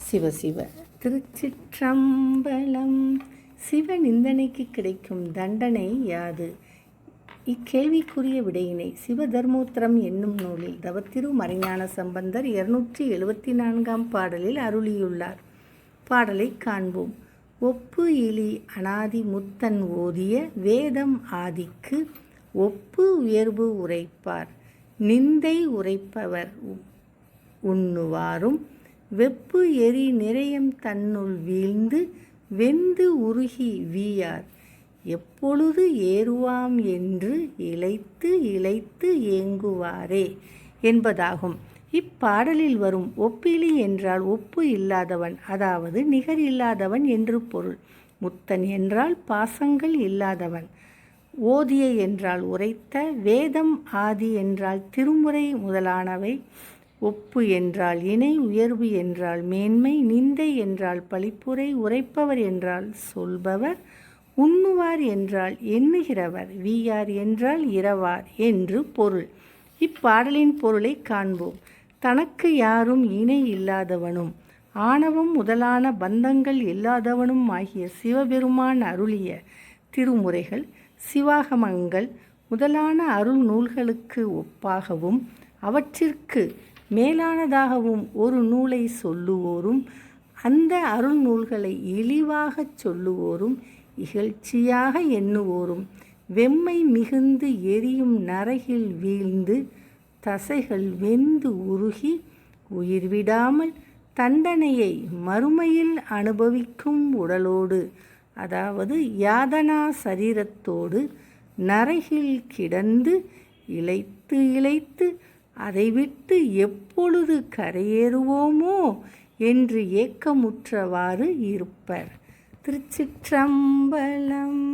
சிவசிவ திருச்சிற்றம்பலம். சிவ நிந்தனைக்கு கிடைக்கும் தண்டனை யாது? இக்கேள்விக்குரிய விடையினை சிவதர்மோத்திரம் என்னும் நூலில் தவத்திரு மறைஞான சம்பந்தர் 274 பாடலில் அருளியுள்ளார். பாடலை காண்போம். ஒப்பு இலி அனாதி முத்தன் ஓதிய வேதம் ஆதிக்கு ஒப்பு உயர்வு உரைப்பார் நிந்தை உரைப்பவர் உண்ணுவாரும் வெப்பு எரி நிறையம் தன்னுள் வீழ்ந்து வெந்து உருகி வீயார் எப்பொழுது ஏறுவாம் என்று இளைத்து இளைத்து ஏங்குவாரே என்பதாகும். இப்பாடலில் வரும் ஒப்பிலி என்றால் ஒப்பு இல்லாதவன், அதாவது நிகர் இல்லாதவன் என்று பொருள். முத்தன் என்றால் பாசங்கள் இல்லாதவன். ஓதிய என்றால் உரைத்த, வேதம் ஆதி என்றால் திருமுறை முதலானவை, ஒப்பு என்றால் இணை, உயர்வு என்றால் மேன்மை, நிந்தை என்றால் பழிப்புரை, உரைப்பவர் என்றால் சொல்பவர், உண்ணுவார் என்றால் எண்ணுகிறவர், வீயார் என்றால் இரவார் என்று பொருள். இப்பாடலின் பொருளை காண்போம். தனக்கு யாரும் இணை இல்லாதவனும் ஆணவம் முதலான பந்தங்கள் இல்லாதவனும் ஆகிய சிவபெருமான் அருளிய திருமுறைகள் சிவாகமங்கள் முதலான அருள் நூல்களுக்கு ஒப்பாகவும் அவற்றிற்கு மேலானதாகவும் ஒரு நூலை சொல்லுவோரும் அந்த அருள் நூல்களை இழிவாகச் சொல்லுவோரும் இகழ்ச்சியாக எண்ணுவோரும் வெம்மை மிகுந்து எரியும் நரகில் வீழ்ந்து தசைகள் வெந்து உருகி உயிர் விடாமல் தண்டனையை மறுமையில் அனுபவிக்கும் உடலோடு, அதாவது யாதனா சரீரத்தோடு நரகில் கிடந்து இளைத்து இளைத்து அதை விட்டு எப்பொழுது கரையேறுவோமோ என்று ஏக்கமுற்றவாறு இருப்பர். திருச்சிற்றம்பலம்.